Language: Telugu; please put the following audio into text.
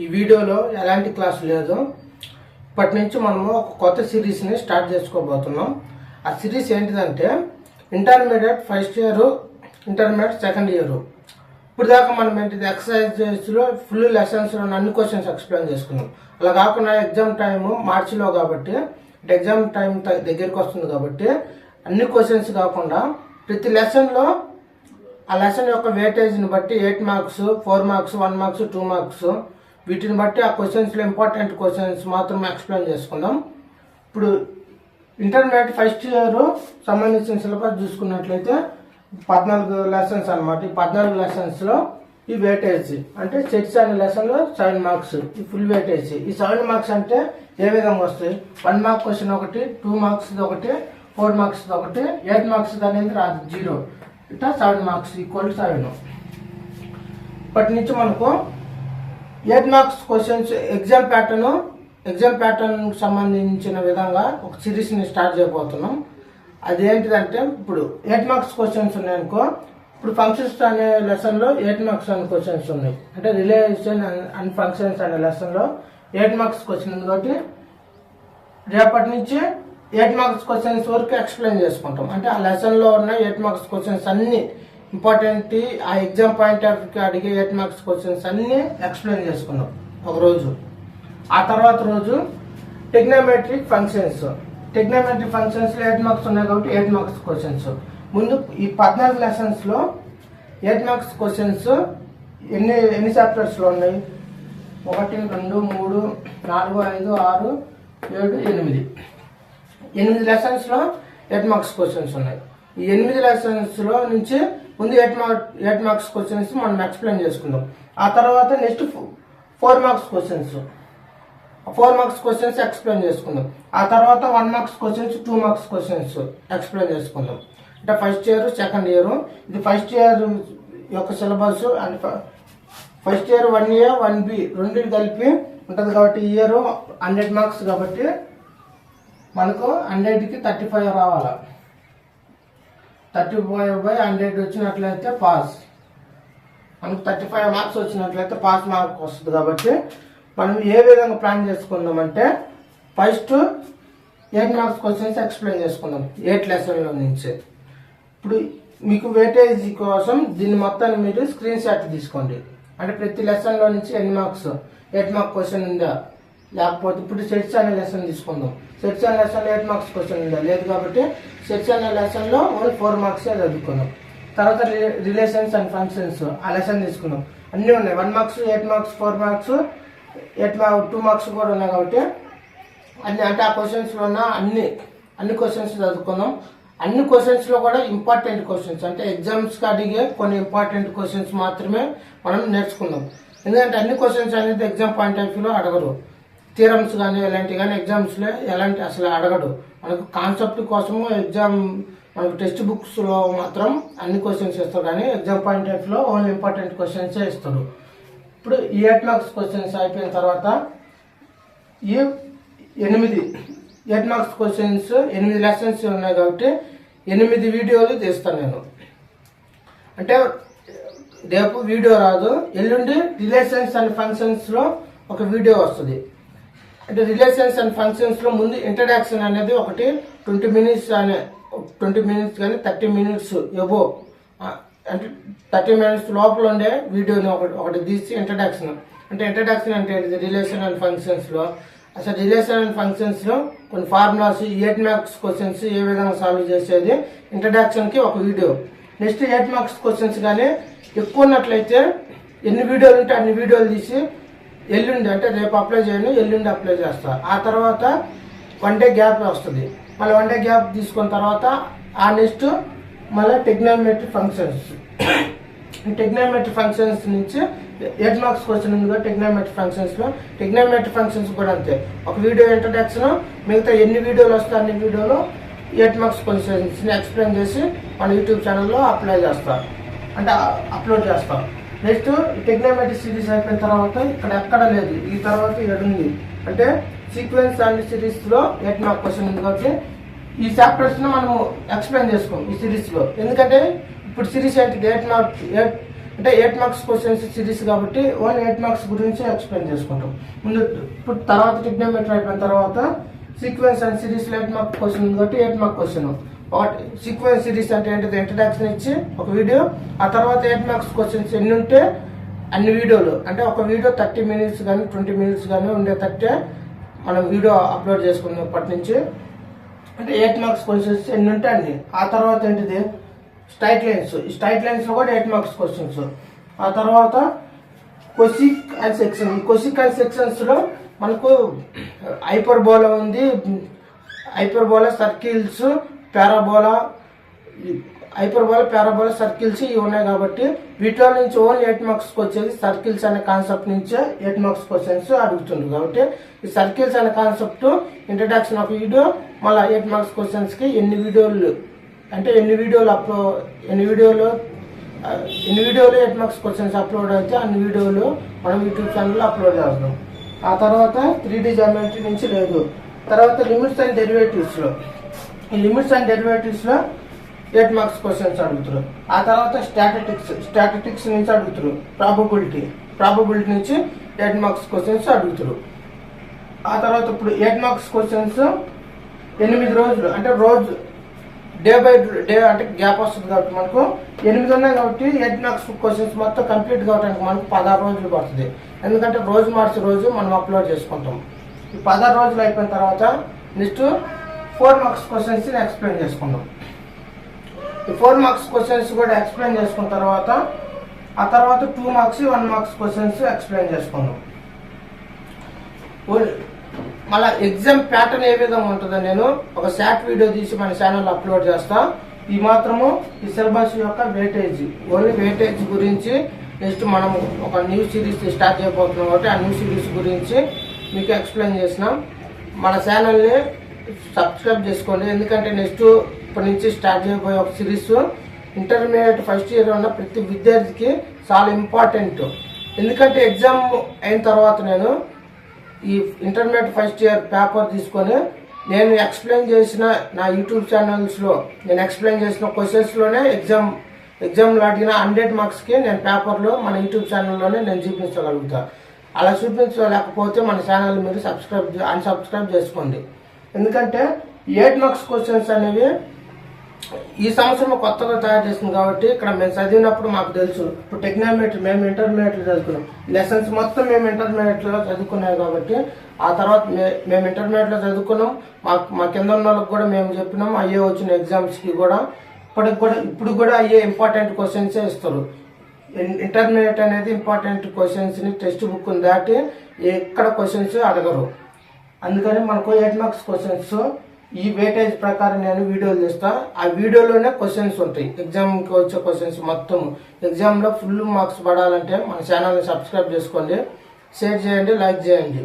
ఈ వీడియోలో ఎలాంటి క్లాస్ లేదు. ఇప్పటి నుంచి మనము ఒక కొత్త సిరీస్ని స్టార్ట్ చేసుకోబోతున్నాం. ఆ సిరీస్ ఏంటిదంటే intermediate first year, intermediate second year. ఇప్పుడు దాకా మనం ఏంటిది ఎక్సర్సైజెస్లో ఫుల్ లెసన్స్లో అన్ని క్వశ్చన్స్ ఎక్స్ప్లెయిన్ చేసుకున్నాం. అలా కాకుండా ఎగ్జామ్ టైము మార్చిలో కాబట్టి, ఎగ్జామ్ టైం దగ్గరికి వస్తుంది కాబట్టి అన్ని క్వశ్చన్స్ కాకుండా ప్రతి లెసన్లో ఆ లెసన్ యొక్క వెయిటేజ్ని బట్టి 8 మార్క్స్, 4 మార్క్స్, 1 మార్క్స్, 2 మార్క్స్ వీటిని బట్టి ఆ క్వశ్చన్స్లో ఇంపార్టెంట్ క్వశ్చన్స్ మాత్రమే ఎక్స్ప్లెయిన్ చేసుకుందాం. ఇప్పుడు ఇంటర్మీడియట్ ఫస్ట్ ఇయర్ సంబంధించిన సిలబస్ చూసుకున్నట్లయితే 14 లెసన్స్ అనమాట. ఈ 14 లెసన్స్లో ఈ వెయిటేజ్ అంటే సెట్స్ అనే లెసన్లో 7 మార్క్స్, ఈ ఫుల్ వెయిటేజ్. ఈ 7 మార్క్స్ అంటే ఏ విధంగా వస్తాయి? 1 మార్క్ క్వశ్చన్ ఒకటి, 2 మార్క్స్ ఒకటి, 4 మార్క్స్ ఒకటి, 8 మార్క్స్ అనేది రాదు, 0. ఇట్లా 7 మార్క్స్ ఈక్వల్ 7. ఇప్పటి నుంచి మనకు 8 మార్క్స్ క్వశ్చన్స్ ఎగ్జామ్ ప్యాటర్న్ సంబంధించిన విధంగా ఒక సిరీస్ని స్టార్ట్ చేయబోతున్నాం. అదేంటిదంటే ఇప్పుడు 8 మార్క్స్ క్వశ్చన్స్ ఉన్నాయనుకో, ఇప్పుడు ఫంక్షన్స్ అనే లెసన్లో 8 మార్క్స్ అనే క్వశ్చన్స్ ఉన్నాయి. అంటే రిలేషన్ అండ్ ఫంక్షన్స్ అనే లెసన్లో 8 మార్క్స్ క్వశ్చన్ ఉంది కాబట్టి రేపటి నుంచి 8 మార్క్స్ క్వశ్చన్స్ వరకు ఎక్స్ప్లెయిన్ చేసుకుంటాం. అంటే ఆ లెసన్లో ఉన్న 8 మార్క్స్ క్వశ్చన్స్ అన్ని ఇంపార్టెంట్, ఆ ఎగ్జామ్ పాయింట్ ఆఫ్ వ్యూకి అడిగే 8 మార్క్స్ క్వశ్చన్స్ అన్ని ఎక్స్ప్లెయిన్ చేసుకున్నాం ఒక రోజు. ఆ తర్వాత రోజు టెగ్నోమెట్రిక్ ఫంక్షన్స్ 8 మార్క్స్ ఉన్నాయి కాబట్టి 8 మార్క్స్ క్వశ్చన్స్. ముందు ఈ 14 లెసన్స్లో 8 మార్క్స్ క్వశ్చన్స్ ఎన్ని చాప్టర్స్లో ఉన్నాయి? 1, 2, 3, 4, 5, 6, 7, 8 లెసన్స్లో 8 మార్క్స్ క్వశ్చన్స్ ఉన్నాయి. ఈ 8 లెసన్స్లో నుంచి ముందు 8 మార్క్స్ క్వశ్చన్స్ మనం ఎక్స్ప్లెయిన్ చేసుకుందాం. ఆ తర్వాత next 4 marks questions, 4 marks questions explain చేసుకుందాం. ఆ తర్వాత 1 marks questions, 2 marks questions explain చేసుకుందాం. అంటే ఫస్ట్ ఇయర్, సెకండ్ ఇయర్. ఇది ఫస్ట్ ఇయర్ యొక్క syllabus. And first year 1A, 1B రెండు కలిపి ఉంటుంది కాబట్టి ఈ ఇయర్ 100 మార్క్స్ కాబట్టి మనకు 100కి 35 రావాలి. 35/100 వచ్చినట్లయితే పాస్. మనకు 35 మార్క్స్ వచ్చినట్లయితే పాస్ మార్క్ వస్తుంది. కాబట్టి మనం ఏ విధంగా ప్లాన్ చేసుకుందామంటే ఫస్ట్ 8 మార్క్స్ క్వశ్చన్స్ ఎక్స్ప్లెయిన్ చేసుకుందాం 8 లెసన్ల నుంచి. ఇప్పుడు మీకు వెయిటేజ్ కోసం దీన్ని మొత్తాన్ని మీరు స్క్రీన్ షాట్ తీసుకోండి. అంటే ప్రతి లెసన్లో నుంచి ఎన్ని మార్క్స్, 8 మార్క్ క్వశ్చన్ ఉందా, లేకపోతే ఇప్పుడు సెట్స్ అనే లెసన్ తీసుకుందాం. సెట్స్ అనే లెసన్లో 8 మార్క్స్ క్వశ్చన్ ఉందా, లేదు కాబట్టి సెట్స్ అనే లెసన్లో ఓన్లీ 4 మార్క్స్ చదువుకున్నాం. తర్వాత రిలేషన్స్ అండ్ ఫంక్షన్స్ ఆ లెసన్ తీసుకున్నాం. అన్నీ ఉన్నాయి, 1 మార్క్స్, 8 మార్క్స్, 4 మార్క్స్, 2 మార్క్స్ కూడా ఉన్నాయి కాబట్టి అంటే ఆ క్వశ్చన్స్లో ఉన్న అన్ని క్వశ్చన్స్ చదువుకున్నాం. అన్ని క్వశ్చన్స్లో కూడా ఇంపార్టెంట్ క్వశ్చన్స్ అంటే ఎగ్జామ్స్కి అడిగే కొన్ని ఇంపార్టెంట్ క్వశ్చన్స్ మాత్రమే మనం నేర్చుకుందాం. ఎందుకంటే అన్ని క్వశ్చన్స్ అనేది ఎగ్జామ్ పాయింట్ ఆఫ్ వ్యూలో అడగరు. థియరమ్స్ కానీ ఎలాంటివి కానీ ఎగ్జామ్స్లో ఎలాంటి అసలు అడగడు. మనకు కాన్సెప్ట్ కోసము ఎగ్జామ్ మనకు టెక్స్ట్ బుక్స్లో మాత్రం అన్ని క్వశ్చన్స్ ఇస్తారు, కానీ ఎగ్జామ్ పాయింట్ ఆఫ్ వ్యూలో ఓన్లీ ఇంపార్టెంట్ క్వశ్చన్సే ఇస్తారు. ఇప్పుడు ఈ 8 మార్క్స్ క్వశ్చన్స్ అయిపోయిన తర్వాత ఈ 8 మార్క్స్ క్వశ్చన్స్ 8 లెసన్స్ ఉన్నాయి కాబట్టి 8 వీడియోలు తీస్తాను నేను. అంటే రేపు వీడియో రాదు, ఎల్లుండి రిలేషన్స్ అండ్ ఫంక్షన్స్లో ఒక వీడియో వస్తుంది. అంటే రిలేషన్స్ అండ్ ఫంక్షన్స్లో ముందు ఇంట్రడక్షన్ అనేది ఒకటి 20 మినిట్స్ కానీ 30 మినిట్స్ ఎబో, అంటే 30 మినిట్స్ లోపల ఉండే వీడియోని ఒకటి తీసి ఇంట్రడక్షన్. అంటే ఇంట్రడక్షన్ అంటే రిలేషన్ అండ్ ఫంక్షన్స్లో అసలు రిలేషన్ అండ్ ఫంక్షన్స్లో కొన్ని ఫార్ములాస్, 8 మార్క్స్ క్వశ్చన్స్ ఏ విధంగా సాల్వ్ చేసేది ఇంట్రడక్షన్కి ఒక వీడియో. నెక్స్ట్ 8 మార్క్స్ క్వశ్చన్స్ కానీ ఎక్కువ ఉన్నట్లయితే ఎన్ని వీడియోలు ఉంటే అన్ని వీడియోలు తీసి ఎల్లుండి అంటే రేపు అప్లై చేయను, ఎల్లుండి అప్లై చేస్తా. ఆ తర్వాత 1 డే గ్యాప్ వస్తుంది. మళ్ళీ 1 డే గ్యాప్ తీసుకున్న తర్వాత ఆ నెక్స్ట్ మళ్ళీ టెగ్నోమెట్రిక్ ఫంక్షన్స్ నుంచి 8 మార్క్స్ క్వశ్చన్ ఉంది కదా టెగ్నోమెట్రిక్ ఫంక్షన్స్ కూడా అంతే. ఒక వీడియో ఇంట్రడక్షన్, మిగతా ఎన్ని వీడియోలు వస్తాయి అన్ని వీడియోలో 8 మార్క్స్ క్వశ్చన్స్ని ఎక్స్ప్లెయిన్ చేసి మన యూట్యూబ్ ఛానల్లో అప్లోడ్ చేస్తాం. నెక్స్ట్ టెగ్నోమెట్రిక్ సిరీస్ అయిపోయిన తర్వాత ఇక్కడ ఎక్కడ లేదు, ఈ తర్వాత 7 ఉంది. అంటే సీక్వెన్స్ అండ్ సిరీస్లో 8 మార్క్ క్వశ్చన్ ఉంది కాబట్టి ఈ చాప్టర్స్ను మనము ఎక్స్ప్లెయిన్ చేసుకోం ఈ సిరీస్లో. ఎందుకంటే ఇప్పుడు సిరీస్ ఏంటి, అంటే 8 మార్క్స్ క్వశ్చన్స్ సిరీస్ కాబట్టి ఓన్లీ 8 మార్క్స్ గురించి ఎక్స్ప్లెయిన్ చేసుకుంటాం. ముందు ఇప్పుడు తర్వాత ట్రిగ్నోమెట్రీ అయిపోయిన తర్వాత sequence and series 8 mark question ఉంది కాబట్టి 8 మార్క్ క్వశ్చన్. ఒకటి సీక్వెన్స్ సిరీస్ అంటే ఏంటిది, ఇంట్రడక్షన్ ఇచ్చి ఒక వీడియో, ఆ తర్వాత 8 మార్క్స్ క్వశ్చన్స్ ఎన్ని ఉంటే అన్ని వీడియోలు, అంటే ఒక వీడియో 30 మినిట్స్ కానీ 20 మినిట్స్ కానీ ఉండేటట్టే మనం వీడియో అప్లోడ్ చేసుకున్నాం ఇప్పటి నుంచి. అంటే 8 మార్క్స్ క్వశ్చన్స్ ఎన్ని ఉంటే అన్ని. ఆ తర్వాత ఏంటిది స్ట్రైట్ లైన్స్, ఈ స్ట్రైట్ లైన్స్ లో కూడా 8 మార్క్స్ క్వశ్చన్స్. ఆ తర్వాత కొసిక్ అండ్ సెక్షన్, కొసిక్ అండ్ సెక్షన్స్ లో మనకు హైపర్బోలా ఉంది, hyperbola, circles, parabola, parabola, circles ఇవి ఉన్నాయి కాబట్టి వీటిలో నుంచి ఓన్లీ 8 మార్క్స్ వచ్చేది సర్కిల్స్ అనే కాన్సెప్ట్ నుంచే 8 మార్క్స్ క్వశ్చన్స్ అడుగుతుంది. కాబట్టి ఈ సర్కిల్స్ అనే కాన్సెప్ట్ ఇంట్రడక్షన్ ఆఫ్ వీడియో, మళ్ళీ 8 మార్క్స్ క్వశ్చన్స్ కి ఎన్ని వీడియోలు 8 మార్క్స్ క్వశ్చన్స్ అప్లోడ్ అయితే అన్ని వీడియోలు మనం యూట్యూబ్ ఛానల్లో అప్లోడ్ చేస్తాం. ఆ తర్వాత 3D జామెట్రీ నుంచి లేదు. తర్వాత లిమిట్స్ అండ్ డెరివేటివ్స్ లో, ఈ లిమిట్స్ అండ్ డెరివేటివ్స్ లో 8 మార్క్స్ క్వశ్చన్స్ అడుగుతారు. ఆ తర్వాత స్టాటిస్టిక్స్ నుంచి అడుగుతారు. ప్రాబబిలిటీ నుంచి 8 మార్క్స్ క్వశ్చన్స్ అడుగుతారు. ఆ తర్వాత ఇప్పుడు 8 మార్క్స్ క్వశ్చన్స్ 8 రోజులు, అంటే రోజు డే బై డే అంటే గ్యాప్ వస్తుంది కాబట్టి మనకు 8 ఉన్నాయి కాబట్టి 8 మార్క్స్ క్వశ్చన్స్ మొత్తం కంప్లీట్ కావడానికి మనకు 16 రోజులు పడుతుంది. ఎందుకంటే రోజు మార్చి రోజు మనం అప్లోడ్ చేసుకుంటాం. ఈ 16 రోజులు అయిపోయిన తర్వాత నెక్స్ట్ 4 మార్క్స్ క్వశ్చన్స్ ఎక్స్ప్లెయిన్ చేసుకుందాం. ఈ 4 మార్క్స్ క్వశ్చన్స్ కూడా ఎక్స్ప్లెయిన్ చేసుకున్న తర్వాత ఆ తర్వాత 2 మార్క్స్ 1 మార్క్స్ క్వశ్చన్స్ ఎక్స్ప్లెయిన్ చేసుకుందాం. మళ్ళీ ఎగ్జామ్ ప్యాటర్న్ ఏ విధంగా ఉంటుందో నేను ఒక షార్ట్ వీడియో తీసి మన ఛానల్ అప్లోడ్ చేస్తా. ఈ మాత్రము ఈ సిలబస్ యొక్క వెయిటేజ్, ఓన్లీ వెయిటేజ్ గురించి నెక్స్ట్ మనం ఒక న్యూ సిరీస్ స్టార్ట్ చేయబోతున్నాం కాబట్టి ఆ న్యూ సిరీస్ గురించి మీకు ఎక్స్ప్లెయిన్ చేసినాం. మన ఛానల్ని సబ్స్క్రైబ్ చేసుకోండి, ఎందుకంటే నెక్స్ట్ ఇప్పటి నుంచి స్టార్ట్ చేయబోయే ఒక సిరీస్ ఇంటర్మీడియట్ ఫస్ట్ ఇయర్ ఉన్న ప్రతి విద్యార్థికి చాలా ఇంపార్టెంట్. ఎందుకంటే ఎగ్జామ్ అయిన తర్వాత నేను ఈ ఇంటర్మీడియట్ ఫస్ట్ ఇయర్ పేపర్ తీసుకొని నేను ఎక్స్ప్లెయిన్ చేసిన నా యూట్యూబ్ ఛానల్స్లో నేను ఎక్స్ప్లెయిన్ చేసిన క్వశ్చన్స్లోనే ఎగ్జామ్లో అడిగిన 100 మార్క్స్కి నేను పేపర్లో మన యూట్యూబ్ ఛానల్లోనే నేను చూపించగలుగుతా. అలా చూపించలేకపోతే మన ఛానల్ మీరు అన్సబ్స్క్రైబ్ చేసుకోండి. ఎందుకంటే 8 మార్క్స్ క్వశ్చన్స్ అనేవి ఈ సంవత్సరం కొత్తగా తయారు చేసింది కాబట్టి ఇక్కడ మేము చదివినప్పుడు మాకు తెలుసు. ఇప్పుడు టెక్నామెట్రీ మేము ఇంటర్మీడియట్లో చదువుకున్నాం, లెసన్స్ మొత్తం మేము ఇంటర్మీడియట్లో చదువుకున్నాం కాబట్టి ఆ తర్వాత మేము ఇంటర్మీడియట్లో చదువుకున్నాం. మా కింద ఉన్న వాళ్ళకి కూడా మేము చెప్పినాం. అయ్యే వచ్చిన ఎగ్జామ్స్కి కూడా ఇప్పుడు కూడా అయ్యే ఇంపార్టెంట్ క్వశ్చన్సే ఇస్తారు. ఇంటర్మీడియట్ అనేది ఇంపార్టెంట్ క్వశ్చన్స్ని టెక్స్ట్ బుక్ దాటి ఎక్కడ క్వశ్చన్స్ అడగరు. అందుకని మనకు 8 మార్క్స్ క్వశ్చన్స్ ఈ వెయిటేజ్ ప్రకారం నేను వీడియోలు చేస్తా. ఆ వీడియోలోనే క్వశ్చన్స్ ఉంటాయి, ఎగ్జామ్కి వచ్చే క్వశ్చన్స్ మొత్తం. ఎగ్జామ్లో ఫుల్ మార్క్స్ పడాలంటే మన ఛానల్ని సబ్స్క్రైబ్ చేసుకోండి, షేర్ చేయండి, లైక్ చేయండి.